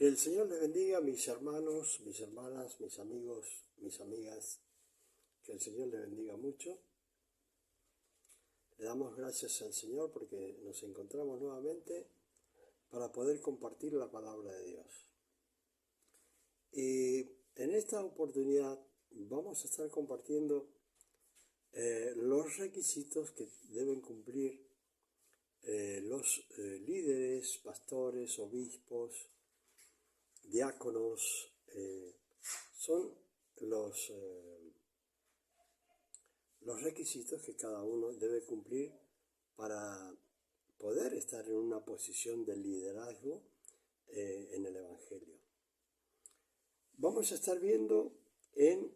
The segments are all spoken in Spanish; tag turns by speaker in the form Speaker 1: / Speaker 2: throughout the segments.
Speaker 1: Que el Señor les bendiga, mis hermanos, mis hermanas, mis amigos, mis amigas. Que el Señor les bendiga mucho. Le damos gracias al Señor porque nos encontramos nuevamente para poder compartir la palabra de Dios. Y en esta oportunidad vamos a estar compartiendo los requisitos que deben cumplir los líderes, pastores, obispos, diáconos. Son los requisitos que cada uno debe cumplir para poder estar en una posición de liderazgo en el Evangelio. Vamos a estar viendo en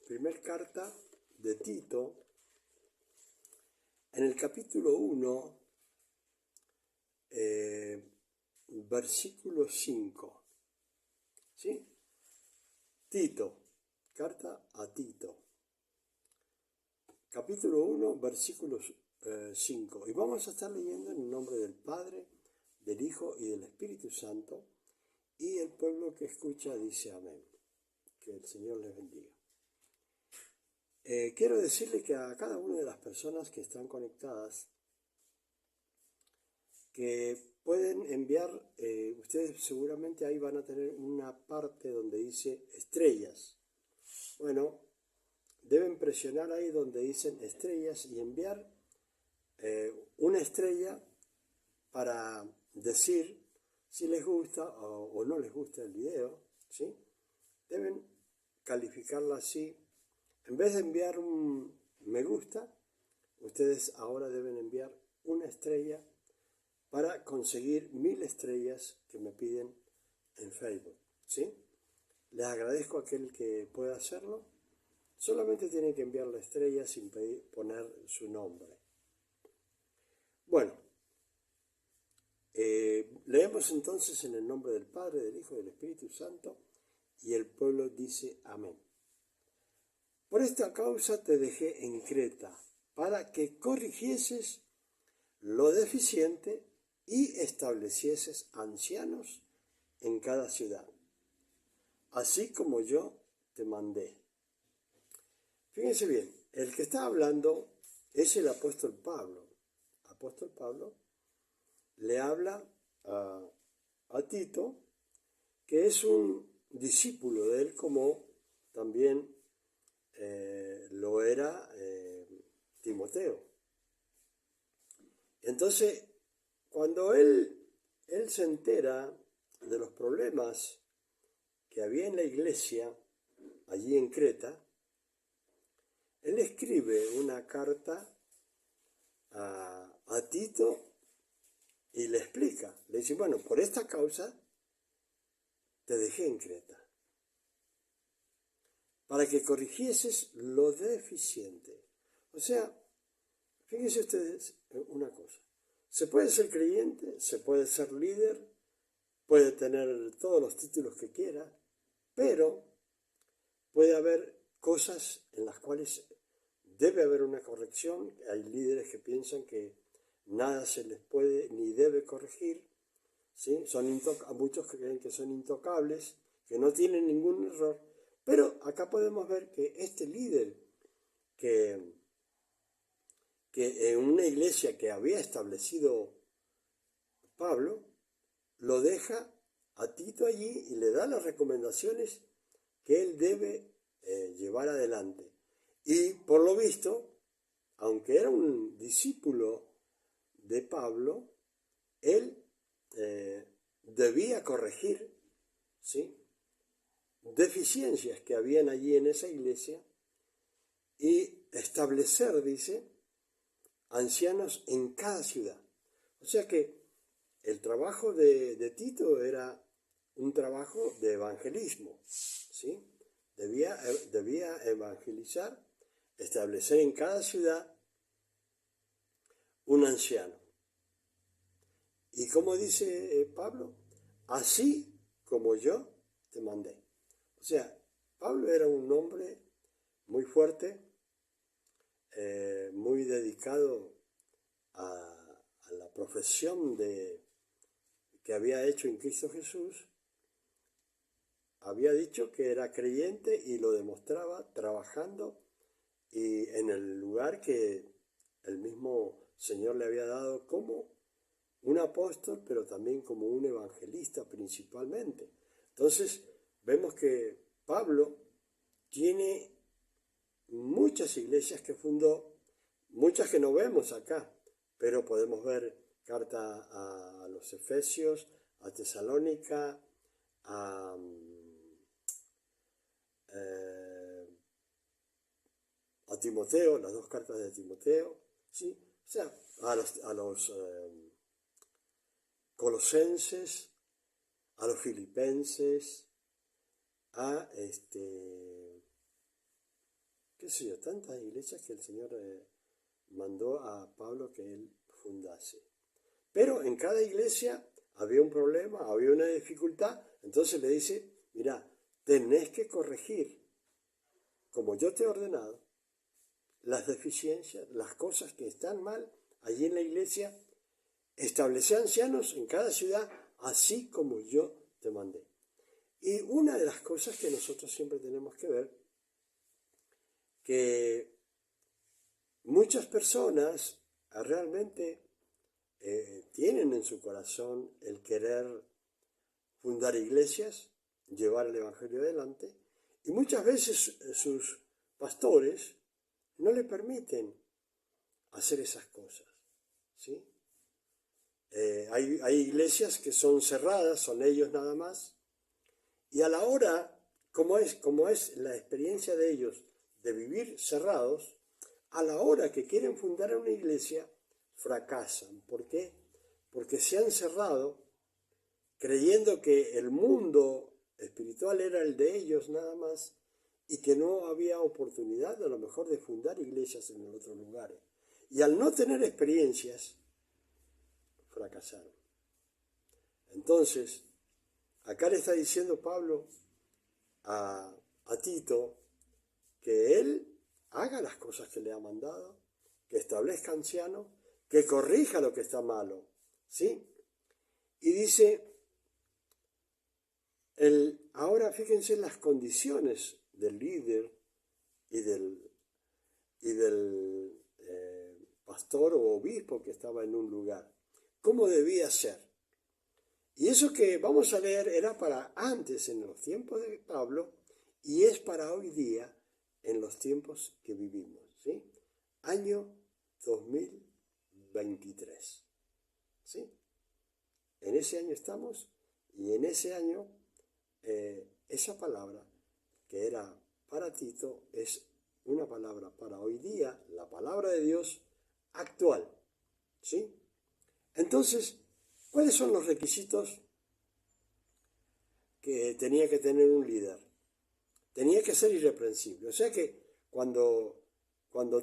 Speaker 1: primer carta de Tito, en el capítulo 1, versículo 5. ¿Sí? Tito, carta a Tito. Capítulo 1, versículo 5. Y vamos a estar leyendo en el nombre del Padre, del Hijo y del Espíritu Santo. Y el pueblo que escucha dice amén. Que el Señor les bendiga. Quiero decirle que a cada una de las personas que están conectadas, que pueden enviar, ustedes seguramente ahí van a tener una parte donde dice estrellas. Bueno, deben presionar ahí donde dicen estrellas y enviar una estrella para decir si les gusta o no les gusta el video, ¿sí? Deben calificarla así. En vez de enviar un me gusta, ustedes ahora deben enviar una estrella para conseguir 1000 estrellas que me piden en Facebook, ¿sí? Les agradezco a aquel que pueda hacerlo. Solamente tienen que enviar la estrella sin poner su nombre. Bueno, leemos entonces en el nombre del Padre, del Hijo y del Espíritu Santo, y el pueblo dice amén. Por esta causa te dejé en Creta, para que corrigieses lo deficiente y establecieses ancianos en cada ciudad, así como yo te mandé. Fíjense bien, el que está hablando es el apóstol Pablo. Apóstol Pablo le habla a Tito, que es un discípulo de él, como también lo era Timoteo. Entonces, cuando él se entera de los problemas que había en la iglesia allí en Creta, él escribe una carta a Tito y le explica. Le dice, bueno, por esta causa te dejé en Creta, para que corrigieses lo deficiente. O sea, fíjense ustedes una cosa. Se puede ser creyente, se puede ser líder, puede tener todos los títulos que quiera, pero puede haber cosas en las cuales debe haber una corrección. Hay líderes que piensan que nada se les puede ni debe corregir, ¿sí? Muchos creen que son intocables, que no tienen ningún error, pero acá podemos ver que este líder que en una iglesia que había establecido Pablo, lo deja a Tito allí y le da las recomendaciones que él debe llevar adelante. Y por lo visto, aunque era un discípulo de Pablo, él debía corregir, ¿sí?, deficiencias que habían allí en esa iglesia y establecer, dice, ancianos en cada ciudad. O sea que el trabajo de Tito era un trabajo de evangelismo, ¿sí? Debía evangelizar, establecer en cada ciudad un anciano. Y como dice Pablo, así como yo te mandé. O sea, Pablo era un hombre muy fuerte, muy dedicado a la profesión que había hecho en Cristo Jesús, había dicho que era creyente y lo demostraba trabajando y en el lugar que el mismo Señor le había dado como un apóstol, pero también como un evangelista principalmente. Entonces, vemos que Pablo tiene muchas iglesias que fundó, muchas que no vemos acá, pero podemos ver carta a los Efesios, a Tesalónica, a, a Timoteo, las dos cartas de Timoteo, ¿sí? O sea, a los Colosenses, a los Filipenses, a qué sé yo, tantas iglesias que el Señor mandó a Pablo que él fundase. Pero en cada iglesia había un problema, había una dificultad, entonces le dice, mira, tenés que corregir, como yo te he ordenado, las deficiencias, las cosas que están mal allí en la iglesia, establece ancianos en cada ciudad, así como yo te mandé. Y una de las cosas que nosotros siempre tenemos que ver, que muchas personas realmente tienen en su corazón el querer fundar iglesias, llevar el Evangelio adelante, y muchas veces sus pastores no le permiten hacer esas cosas, ¿sí? Hay iglesias que son cerradas, son ellos nada más, y a la hora, como es la experiencia de ellos de vivir cerrados, a la hora que quieren fundar una iglesia, fracasan. ¿Por qué? Porque se han cerrado creyendo que el mundo espiritual era el de ellos nada más y que no había oportunidad a lo mejor de fundar iglesias en otros lugares. Y al no tener experiencias, fracasaron. Entonces, acá le está diciendo Pablo a Tito que él haga las cosas que le ha mandado, que establezca ancianos, que corrija lo que está malo, ¿sí? Y dice, ahora fíjense las condiciones del líder y del pastor o obispo que estaba en un lugar. ¿Cómo debía ser? Y eso que vamos a leer era para antes, en los tiempos de Pablo, y es para hoy día, en los tiempos que vivimos, ¿sí? Año 2023, ¿sí? En ese año estamos, y en ese año esa palabra que era para Tito es una palabra para hoy día, la palabra de Dios actual, ¿sí? Entonces, ¿cuáles son los requisitos que tenía que tener un líder? Tenía que ser irreprensible. O sea que cuando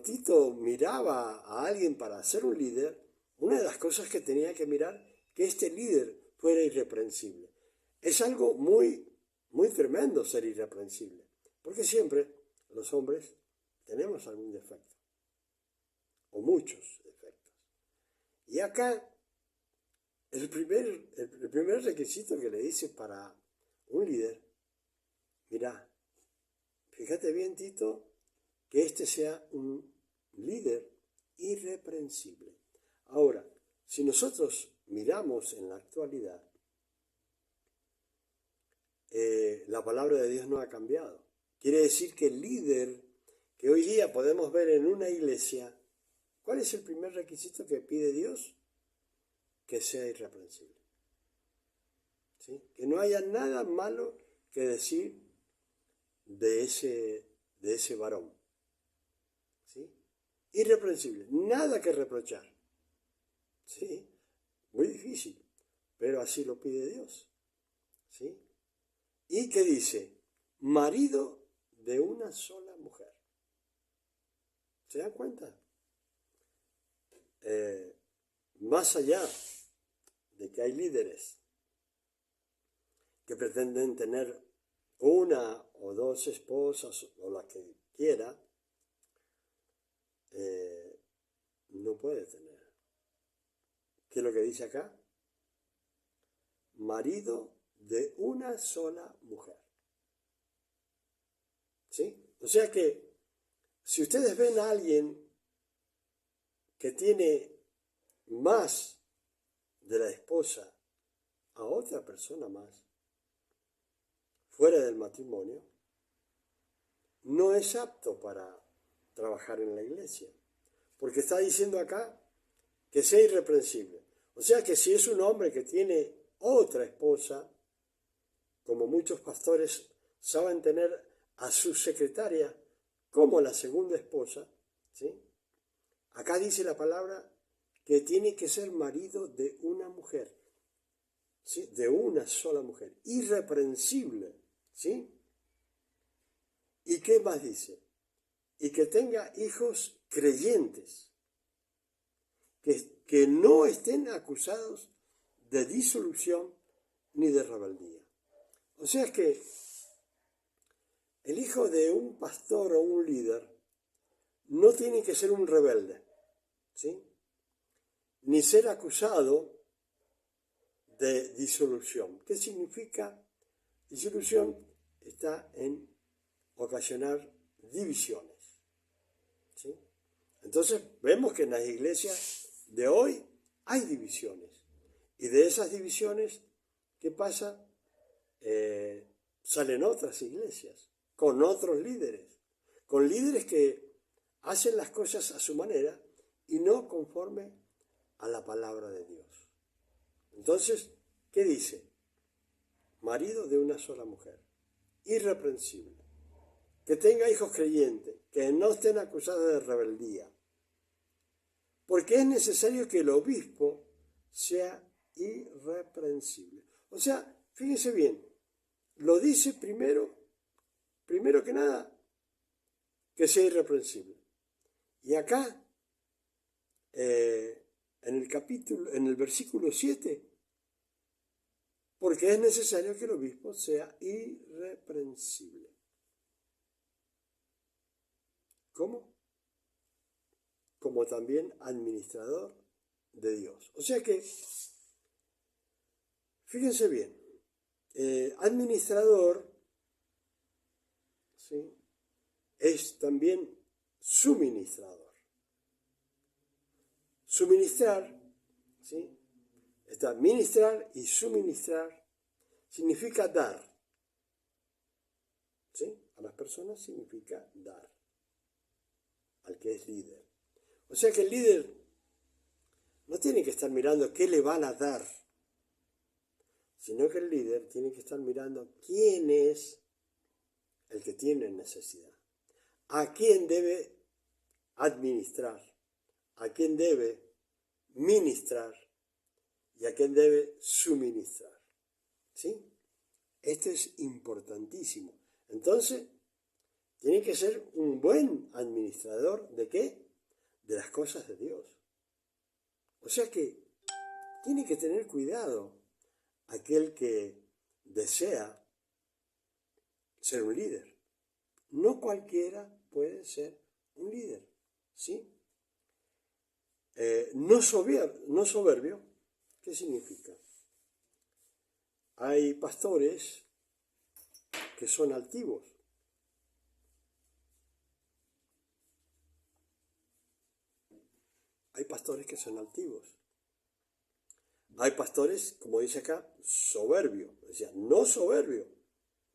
Speaker 1: Tito miraba a alguien para ser un líder, una de las cosas que tenía que mirar, que este líder fuera irreprensible. Es algo muy, muy tremendo ser irreprensible, porque siempre los hombres tenemos algún defecto, o muchos defectos. Y acá el primer requisito que le dice para un líder, mira, fíjate bien, Tito, que este sea un líder irreprensible. Ahora, si nosotros miramos en la actualidad, la palabra de Dios no ha cambiado. Quiere decir que el líder que hoy día podemos ver en una iglesia, ¿cuál es el primer requisito que pide Dios? Que sea irreprensible. ¿Sí? Que no haya nada malo que decir de ese varón. ¿Sí? Irreprensible, nada que reprochar. ¿Sí? Muy difícil, pero así lo pide Dios. ¿Sí? ¿Y qué dice? Marido de una sola mujer. ¿Se dan cuenta? Más allá de que hay líderes que pretenden tener una o dos esposas o la que quiera, no puede tener. ¿Qué es lo que dice acá? marido de una sola mujer. ¿Sí? O sea que si ustedes ven a alguien que tiene más de la esposa a otra persona más, fuera del matrimonio, no es apto para trabajar en la iglesia. Porque está diciendo acá que sea irreprensible. O sea que si es un hombre que tiene otra esposa, como muchos pastores saben tener a su secretaria como la segunda esposa, ¿sí? Acá dice la palabra que tiene que ser marido de una mujer, ¿sí? De una sola mujer, irreprensible, ¿sí? ¿Y qué más dice? Y que tenga hijos creyentes, que no estén acusados de disolución ni de rebeldía. O sea que el hijo de un pastor o un líder no tiene que ser un rebelde, ¿sí? Ni ser acusado de disolución. ¿Qué significa? Disolución está en ocasionar divisiones, ¿sí? Entonces vemos que en las iglesias de hoy hay divisiones. Y de esas divisiones, ¿qué pasa? Salen otras iglesias, con otros líderes, con líderes que hacen las cosas a su manera y no conforme a la palabra de Dios. Entonces, ¿qué dice? Marido de una sola mujer, irreprensible, que tenga hijos creyentes, que no estén acusados de rebeldía, porque es necesario que el obispo sea irreprensible. O sea, fíjense bien, lo dice primero que nada, que sea irreprensible. Y acá, en el versículo 7, porque es necesario que el obispo sea irreprensible. ¿Cómo? Como también administrador de Dios. O sea que, fíjense bien, administrador, ¿sí?, es también suministrador. Suministrar, ¿sí?, está ministrar y suministrar, significa dar, ¿sí? A las personas significa dar, al que es líder. O sea que el líder no tiene que estar mirando qué le van a dar, sino que el líder tiene que estar mirando quién es el que tiene necesidad, a quién debe administrar, a quién debe ministrar y a quién debe suministrar. ¿Sí? Esto es importantísimo. Entonces, tiene que ser un buen administrador ¿de qué? De las cosas de Dios. O sea que tiene que tener cuidado aquel que desea ser un líder. No cualquiera puede ser un líder, ¿sí? No soberbio, ¿qué significa? Hay pastores que son altivos. Hay pastores que son altivos. Hay pastores, como dice acá, soberbio. O sea, no soberbio.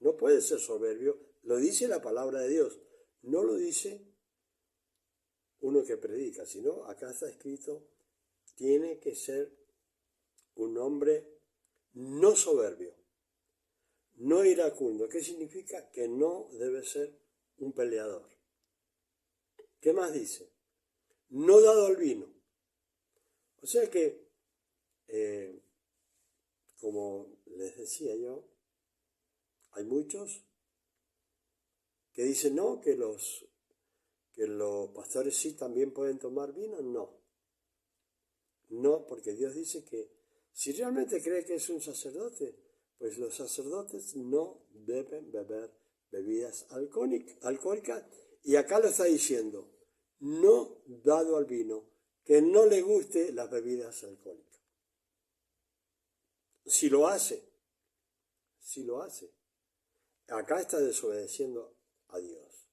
Speaker 1: No puede ser soberbio. Lo dice la palabra de Dios. No lo dice uno que predica, sino acá está escrito, tiene que ser un hombre no soberbio, no iracundo. ¿Qué significa? Que no debe ser un peleador. ¿Qué más dice? No dado al vino. O sea que, como les decía yo, hay muchos que dicen no, que los pastores sí también pueden tomar vino. No, porque Dios dice que si realmente cree que es un sacerdote, pues los sacerdotes no deben beber bebidas alcohólicas. Y acá lo está diciendo, no dado al vino, que no le guste las bebidas alcohólicas. Si lo hace, acá está desobedeciendo a Dios.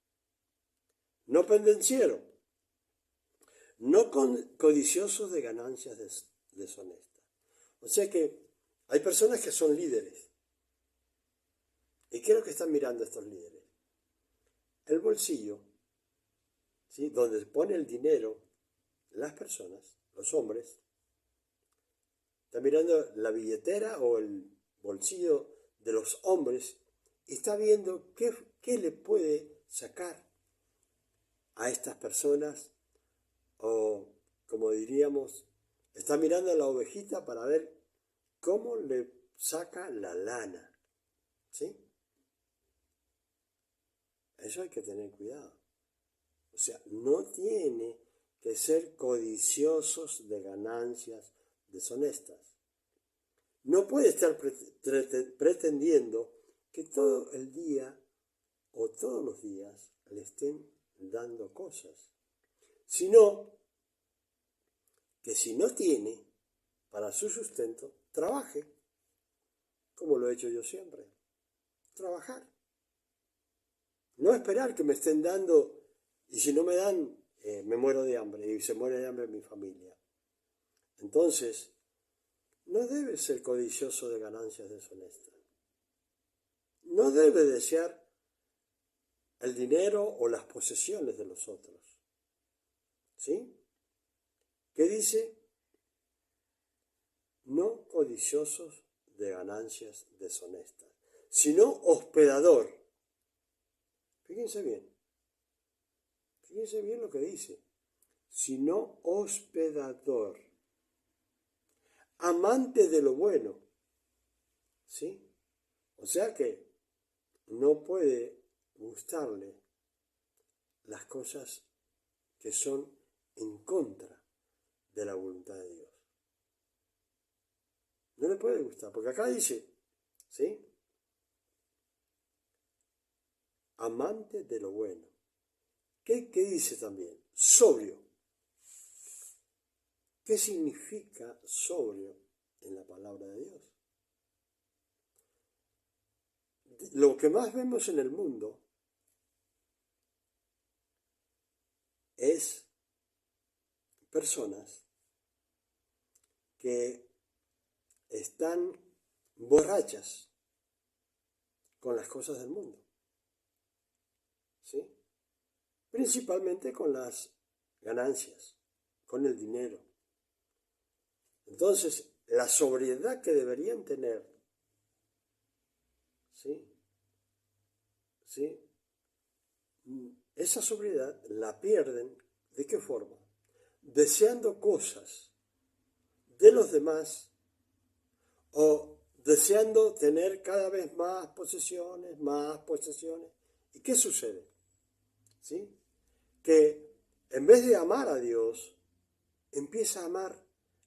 Speaker 1: No pendenciero, no codiciosos de ganancias deshonestas. O sea que hay personas que son líderes. ¿Y qué es lo que están mirando estos líderes? El bolsillo, ¿sí? Donde pone el dinero las personas, los hombres. Está mirando la billetera o el bolsillo de los hombres y está viendo qué le puede sacar a estas personas, o como diríamos, está mirando a la ovejita para ver cómo le saca la lana, ¿sí? Eso hay que tener cuidado. O sea, no tiene que ser codiciosos de ganancias deshonestas. No puede estar pretendiendo que todo el día o todos los días le estén dando cosas, sino que si no tiene para su sustento, trabaje, como lo he hecho yo siempre, trabajar. No esperar que me estén dando, y si no me dan, me muero de hambre, y se muere de hambre mi familia. Entonces, no debe ser codicioso de ganancias deshonestas. No debe desear el dinero o las posesiones de los otros. ¿Sí? ¿Qué dice? No codiciosos de ganancias deshonestas, sino hospedador. Fíjense bien lo que dice. Sino hospedador, amante de lo bueno. ¿Sí? O sea que no puede gustarle las cosas que son en contra de la voluntad de Dios. No le puede gustar, porque acá dice, ¿sí? Amante de lo bueno. ¿Qué dice también? Sobrio. ¿Qué significa sobrio en la palabra de Dios? Lo que más vemos en el mundo es personas que están borrachas con las cosas del mundo, ¿sí? Principalmente con las ganancias, con el dinero. Entonces, la sobriedad que deberían tener, ¿sí? Esa sobriedad la pierden, ¿de qué forma? Deseando cosas de los demás o deseando tener cada vez más posesiones. ¿Y qué sucede? ¿Sí? Que en vez de amar a Dios, empieza a amar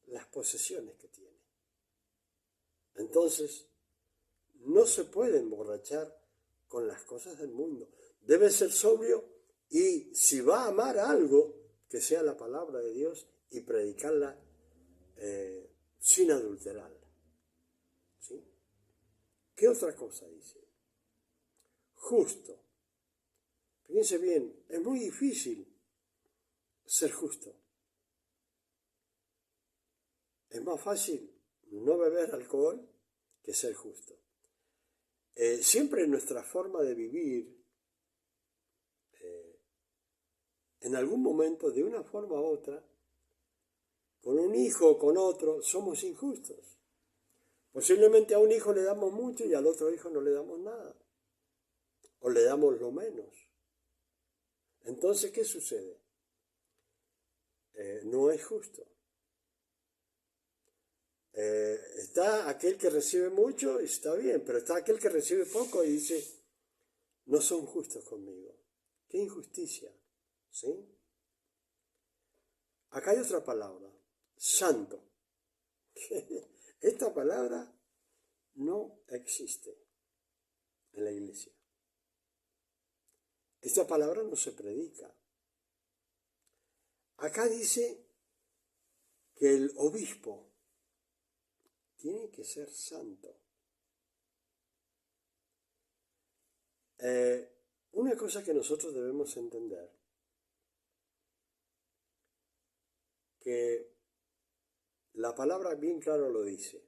Speaker 1: las posesiones que tiene. Entonces, no se puede emborrachar con las cosas del mundo. Debe ser sobrio y si va a amar algo, que sea la palabra de Dios y predicarla sin adulterarla. ¿Sí? ¿Qué otra cosa dice? Justo. Fíjense bien, es muy difícil ser justo. Es más fácil no beber alcohol que ser justo. Siempre nuestra forma de vivir, en algún momento, de una forma u otra, con un hijo o con otro, somos injustos. Posiblemente a un hijo le damos mucho y al otro hijo no le damos nada. O le damos lo menos. Entonces, ¿qué sucede? No es justo. Está aquel que recibe mucho y está bien, pero está aquel que recibe poco y dice, no son justos conmigo. ¡Qué injusticia! ¿Sí? Acá hay otra palabra, santo. Esta palabra no existe en la iglesia. Esta palabra no se predica. Acá dice que el obispo tiene que ser santo. Una cosa que nosotros debemos entender, que la palabra bien claro lo dice.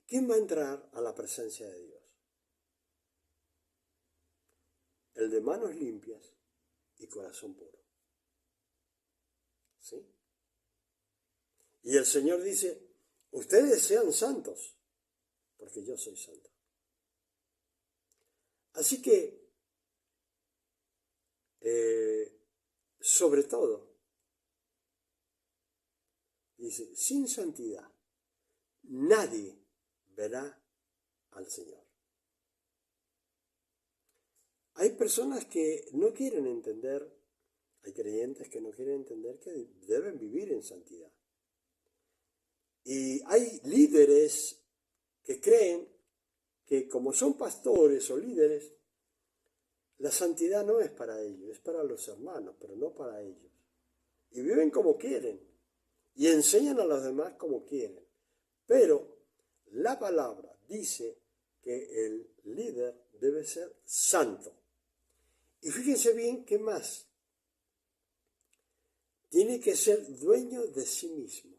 Speaker 1: ¿Quién va a entrar a la presencia de Dios? El de manos limpias y corazón puro. ¿Sí? Y el Señor dice, ustedes sean santos, porque yo soy santo. Así que, sobre todo, dice, sin santidad, nadie verá al Señor. Hay personas que no quieren entender, hay creyentes que no quieren entender que deben vivir en santidad. Y hay líderes que creen que como son pastores o líderes, la santidad no es para ellos, es para los hermanos, pero no para ellos. Y viven como quieren y enseñan a los demás como quieren. Pero la palabra dice que el líder debe ser santo. Y fíjense bien, ¿qué más? Tiene que ser dueño de sí mismo.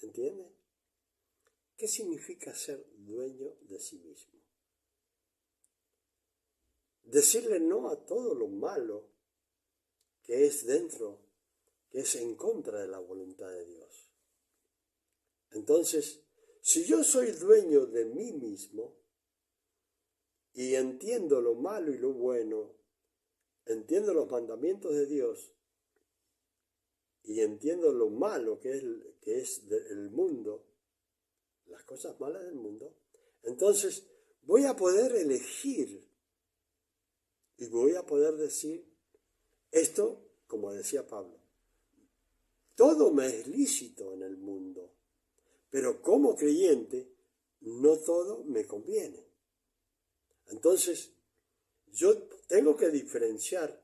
Speaker 1: ¿Entiende? ¿Qué significa ser dueño de sí mismo? Decirle no a todo lo malo que es dentro, que es en contra de la voluntad de Dios. Entonces, si yo soy dueño de mí mismo y entiendo lo malo y lo bueno, entiendo los mandamientos de Dios y entiendo lo malo que es del mundo, las cosas malas del mundo, entonces voy a poder elegir y voy a poder decir esto, como decía Pablo, todo me es lícito en el mundo, pero como creyente no todo me conviene. Entonces, yo tengo que diferenciar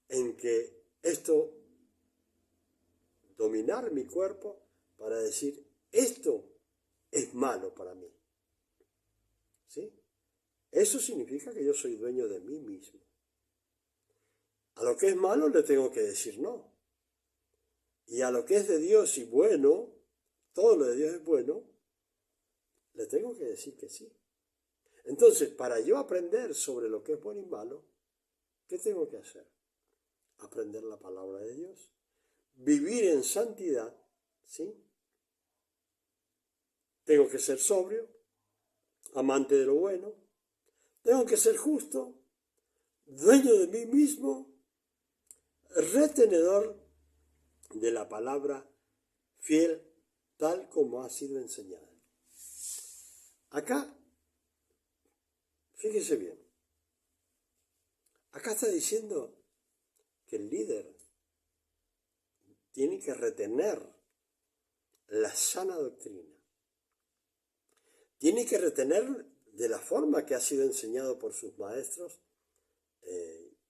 Speaker 1: en que esto, dominar mi cuerpo para decir, esto es malo para mí. ¿Sí? Eso significa que yo soy dueño de mí mismo. A lo que es malo le tengo que decir no. Y a lo que es de Dios y bueno, todo lo de Dios es bueno, le tengo que decir que sí. Entonces, para yo aprender sobre lo que es bueno y malo, ¿qué tengo que hacer? Aprender la palabra de Dios, vivir en santidad, ¿sí? Tengo que ser sobrio, amante de lo bueno, tengo que ser justo, dueño de mí mismo, retenedor de la palabra, fiel tal como ha sido enseñada. Acá, fíjese bien, acá está diciendo que el líder tiene que retener la sana doctrina. Tiene que retener de la forma que ha sido enseñado por sus maestros,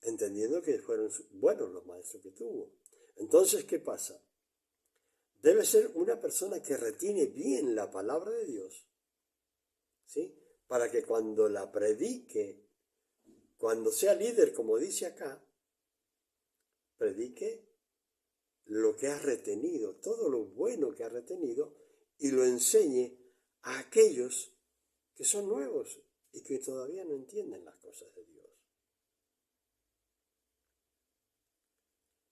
Speaker 1: entendiendo que fueron buenos los maestros que tuvo. Entonces, ¿qué pasa? Debe ser una persona que retiene bien la palabra de Dios, ¿sí? Para que cuando la predique, cuando sea líder, como dice acá, predique lo que ha retenido, todo lo bueno que ha retenido, y lo enseñe a aquellos que son nuevos y que todavía no entienden las cosas de Dios.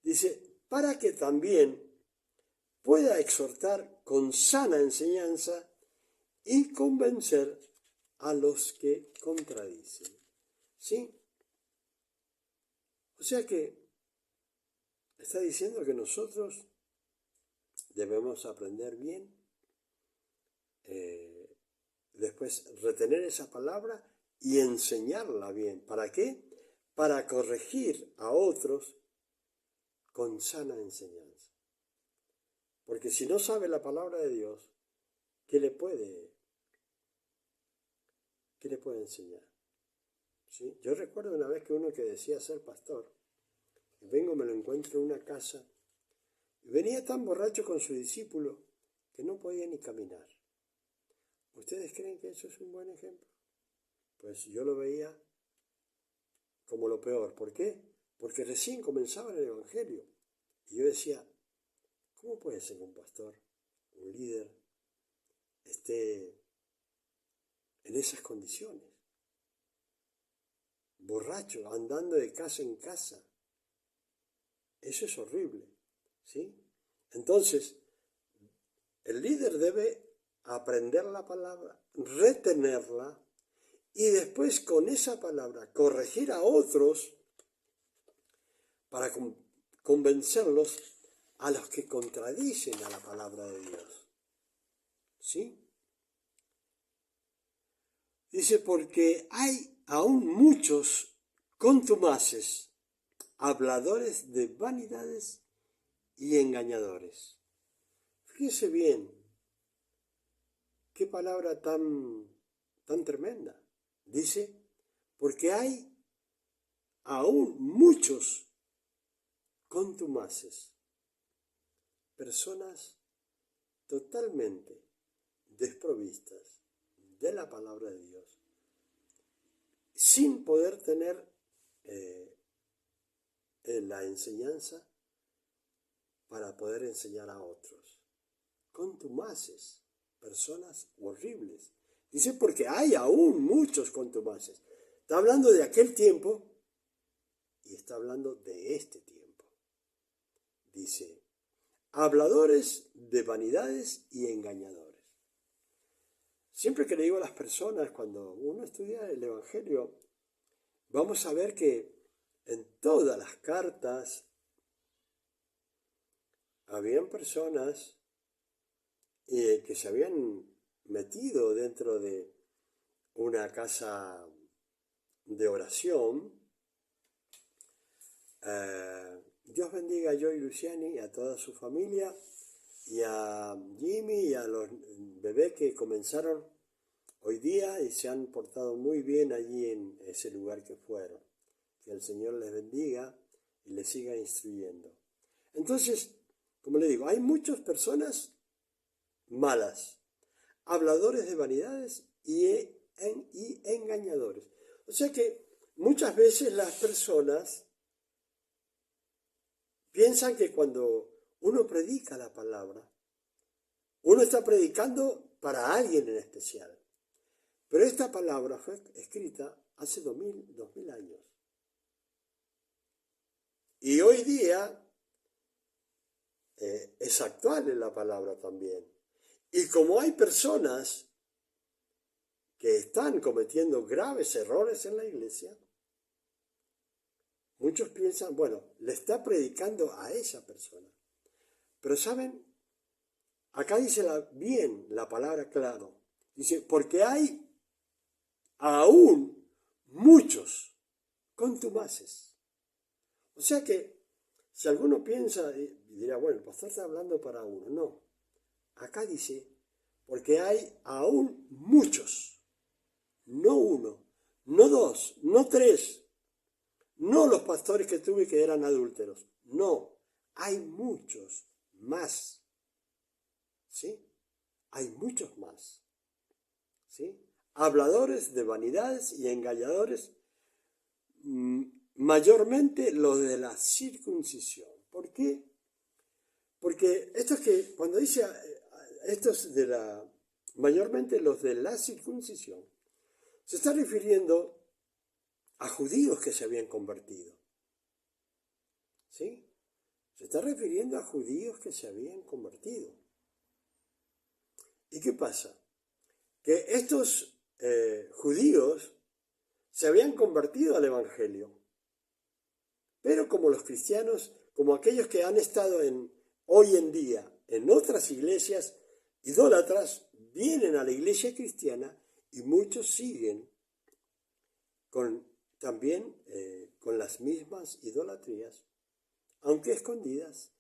Speaker 1: Dice, para que también pueda exhortar con sana enseñanza y convencer a los que contradicen. ¿Sí? O sea que está diciendo que nosotros debemos aprender bien, después retener esa palabra y enseñarla bien. ¿Para qué? Para corregir a otros con sana enseñanza. Porque si no sabe la palabra de Dios, ¿qué le puede enseñar? ¿Sí? Yo recuerdo una vez que uno que decía ser pastor, y vengo me lo encuentro en una casa Y venía tan borracho con su discípulo que no podía ni caminar. ¿Ustedes creen que eso es un buen ejemplo? Pues yo lo veía como lo peor. ¿Por qué? Porque recién comenzaba el Evangelio. Y yo decía, ¿cómo puede ser que un pastor, un líder, esté en esas condiciones? Borracho, andando de casa en casa. Eso es horrible, ¿sí? Entonces, el líder debe aprender la palabra, retenerla y después con esa palabra corregir a otros para convencerlos a los que contradicen a la palabra de Dios. ¿Sí? Dice, porque hay aún muchos contumaces, habladores de vanidades y engañadores. Fíjese bien, qué palabra tan tremenda. Dice, porque hay aún muchos contumaces, personas totalmente desprovistas de la palabra de Dios, sin poder tener la enseñanza para poder enseñar a otros. Contumaces, personas horribles. Dice porque hay aún muchos contumaces. Está hablando de aquel tiempo y está hablando de este tiempo. Dice, habladores de vanidades y engañadores. Siempre que le digo a las personas, cuando uno estudia el Evangelio, vamos a ver que en todas las cartas habían personas que se habían metido dentro de una casa de oración. Dios bendiga a Joy Luciani, a toda su familia, y a Jimmy y a los bebés que comenzaron hoy día y se han portado muy bien allí en ese lugar que fueron. Que el Señor les bendiga y les siga instruyendo. Entonces, como le digo, hay muchas personas malas, habladores de vanidades y engañadores. O sea que muchas veces las personas piensan que cuando uno predica la palabra, uno está predicando para alguien en especial. Pero esta palabra fue escrita hace 2000 años. Y hoy día es actual en la palabra también. Y como hay personas que están cometiendo graves errores en la iglesia, muchos piensan, bueno, le está predicando a esa persona. Pero ¿saben? Acá dice bien la palabra claro. Dice, porque hay aún muchos contumaces. O sea que si alguno piensa y dirá, bueno, el pastor está hablando para uno. No. Acá dice, porque hay aún muchos. No uno, no dos, no tres. No los pastores que tuve que eran adúlteros. No, hay muchos más. ¿Sí? Hay muchos más. ¿Sí? Habladores de vanidades y engañadores, mayormente los de la circuncisión. ¿Por qué? Porque estos que, cuando dice estos de mayormente los de la circuncisión, se está refiriendo a judíos que se habían convertido. ¿Sí? Se está refiriendo a judíos que se habían convertido. ¿Y qué pasa? Que estos judíos se habían convertido al Evangelio. Pero como los cristianos, como aquellos que han estado hoy en día en otras iglesias idólatras, vienen a la iglesia cristiana y muchos siguen también con las mismas idolatrías, aunque escondidas,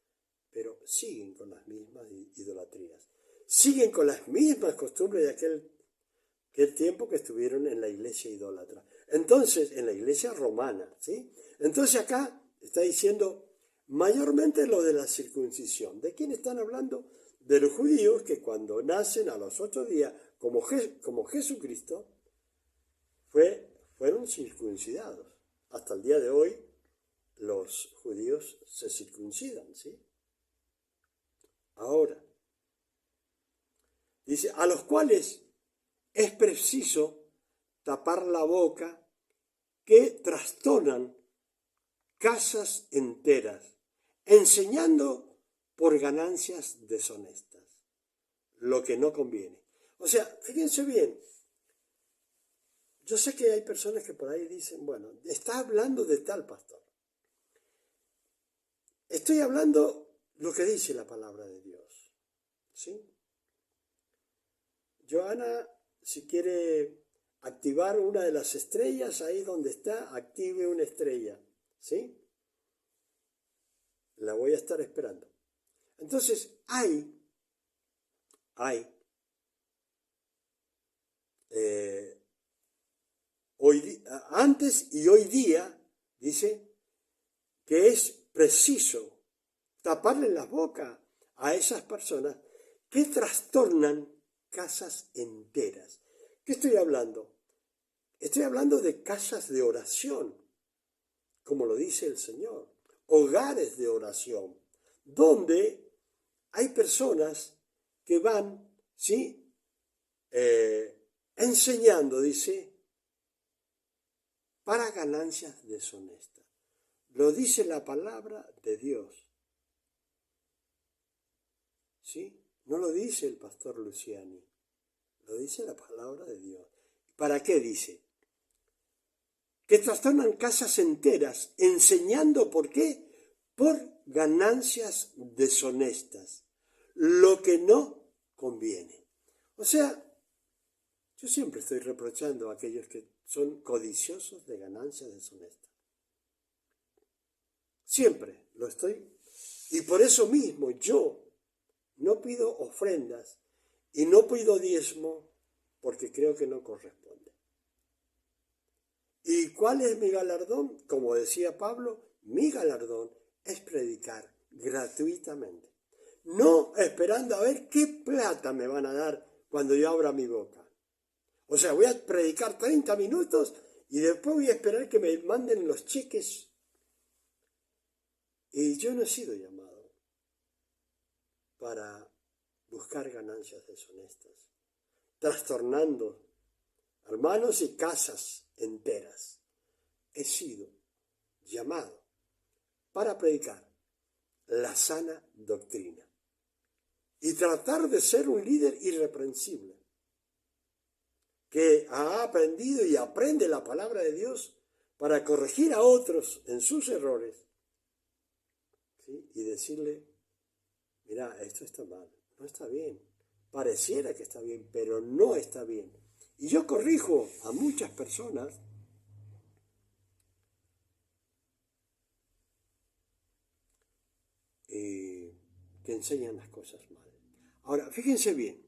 Speaker 1: pero siguen con las mismas idolatrías. Siguen con las mismas costumbres de aquel tiempo que estuvieron en la iglesia idólatra. Entonces, en la iglesia romana, ¿sí? Entonces acá está diciendo, mayormente lo de la circuncisión. ¿De quién están hablando? De los judíos que cuando nacen a los 8 días, como Jesucristo, fueron circuncidados. Hasta el día de hoy los judíos se circuncidan, ¿sí? Ahora, dice, a los cuales es preciso tapar la boca que trastornan casas enteras, enseñando por ganancias deshonestas lo que no conviene. O sea, fíjense bien, yo sé que hay personas que por ahí dicen, bueno, está hablando de tal pastor. Estoy hablando lo que dice la palabra de Dios, ¿sí? Joana, si quiere activar una de las estrellas, ahí donde está, active una estrella, ¿sí? La voy a estar esperando. Entonces, antes y hoy día, dice, que es preciso taparle la boca a esas personas que trastornan casas enteras. ¿Qué estoy hablando? Estoy hablando de casas de oración, como lo dice el Señor, hogares de oración, donde hay personas que van, ¿sí? Enseñando, dice, para ganancias deshonestas. Lo dice la palabra de Dios. ¿Sí? No lo dice el pastor Luciani, lo dice la palabra de Dios. ¿Para qué dice? Que trastornan casas enteras, enseñando por qué, por ganancias deshonestas, lo que no conviene. O sea, yo siempre estoy reprochando a aquellos que son codiciosos de ganancias deshonestas. Siempre lo estoy. Y por eso mismo yo no pido ofrendas y no pido diezmo porque creo que no corresponde. ¿Y cuál es mi galardón? Como decía Pablo, mi galardón es predicar gratuitamente. No esperando a ver qué plata me van a dar cuando yo abra mi boca. O sea, voy a predicar 30 minutos y después voy a esperar que me manden los cheques. Y yo no he sido llamado para buscar ganancias deshonestas, trastornando hermanos y casas enteras. He sido llamado para predicar la sana doctrina y tratar de ser un líder irreprensible que ha aprendido y aprende la palabra de Dios para corregir a otros en sus errores, ¿sí? Y decirle, mira, esto está mal, no está bien, pareciera que está bien, pero no está bien. Y yo corrijo a muchas personas que enseñan las cosas mal. Ahora, fíjense bien,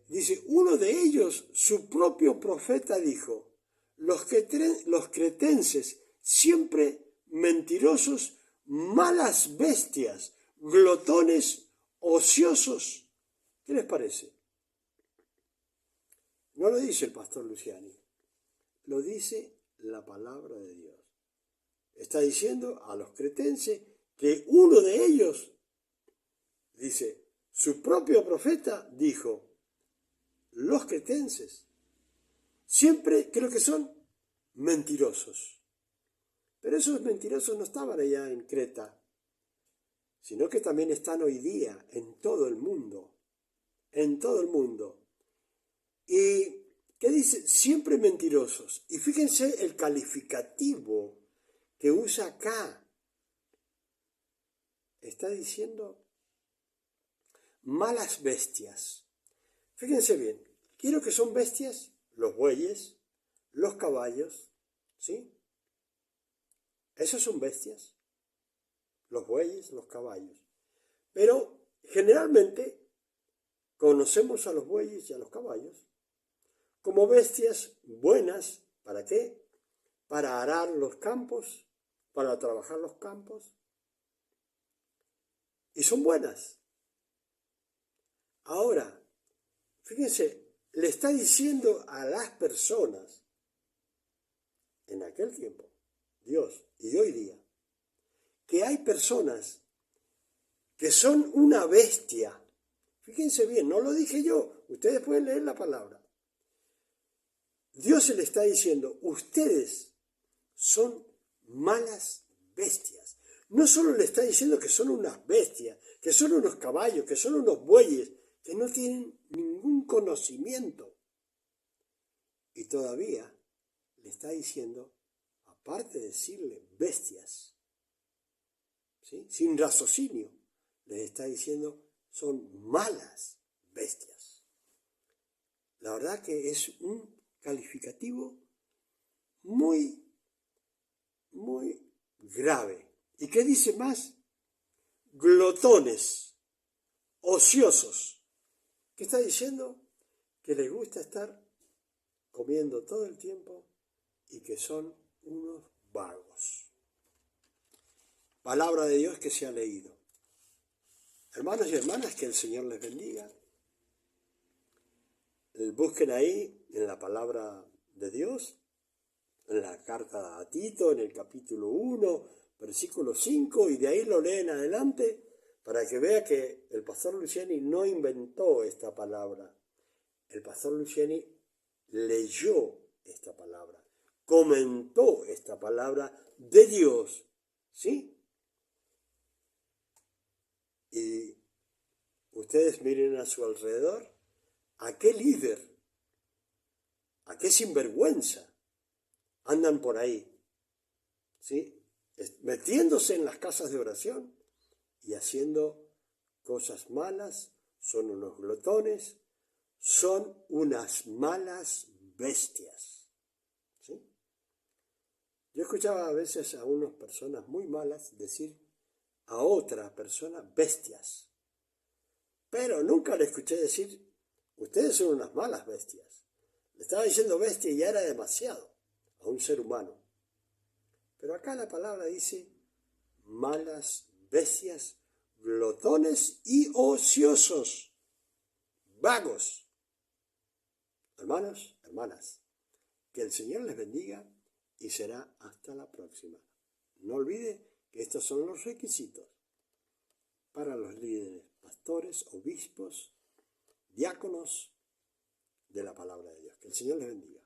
Speaker 1: dice, uno de ellos, su propio profeta, dijo, los cretenses, siempre mentirosos, malas bestias, glotones, ociosos. ¿Qué les parece? No lo dice el pastor Luciani, lo dice la palabra de Dios. Está diciendo a los cretenses que uno de ellos, dice, su propio profeta dijo, los cretenses siempre creo que son mentirosos. Pero esos mentirosos no estaban allá en Creta, sino que también están hoy día en todo el mundo. En todo el mundo. ¿Y qué dice? Siempre mentirosos. Y fíjense el calificativo que usa acá. Está diciendo malas bestias. Fíjense bien, quiero que son bestias los bueyes, los caballos, ¿sí? Esos son bestias, los bueyes, los caballos. Pero generalmente conocemos a los bueyes y a los caballos como bestias buenas. ¿Para qué? Para arar los campos, para trabajar los campos y son buenas. Ahora, fíjense, le está diciendo a las personas en aquel tiempo, Dios, y hoy día, que hay personas que son una bestia. Fíjense bien, no lo dije yo, ustedes pueden leer la palabra. Dios se le está diciendo, ustedes son malas bestias. No solo le está diciendo que son unas bestias, que son unos caballos, que son unos bueyes, que no tienen ningún conocimiento. Y todavía le está diciendo, aparte de decirle bestias, ¿sí?, sin raciocinio, les está diciendo, son malas bestias. La verdad que es un calificativo muy grave. ¿Y qué dice más? Glotones, ociosos. ¿Qué está diciendo? Que les gusta estar comiendo todo el tiempo y que son unos vagos. Palabra de Dios que se ha leído. Hermanos y hermanas, que el Señor les bendiga. Busquen ahí en la palabra de Dios, en la carta a Tito, en el capítulo 1, versículo 5, y de ahí lo leen adelante para que vea que el pastor Luciani no inventó esta palabra. El pastor Luciani leyó esta palabra, comentó esta palabra de Dios, ¿sí? Y ustedes miren a su alrededor, ¿a qué líder, a qué sinvergüenza andan por ahí? ¿Sí? Metiéndose en las casas de oración y haciendo cosas malas, son unos glotones, son unas malas bestias. ¿Sí? Yo escuchaba a veces a unas personas muy malas decir a otra persona bestias, pero nunca le escuché decir, ustedes son unas malas bestias. Le estaba diciendo bestia y ya era demasiado a un ser humano. Pero acá la palabra dice malas bestias, glotones y ociosos, vagos. Hermanos, hermanas, que el Señor les bendiga y será hasta la próxima. No olvide que estos son los requisitos para los líderes, pastores, obispos, diáconos de la palabra de Dios. Que el Señor les bendiga.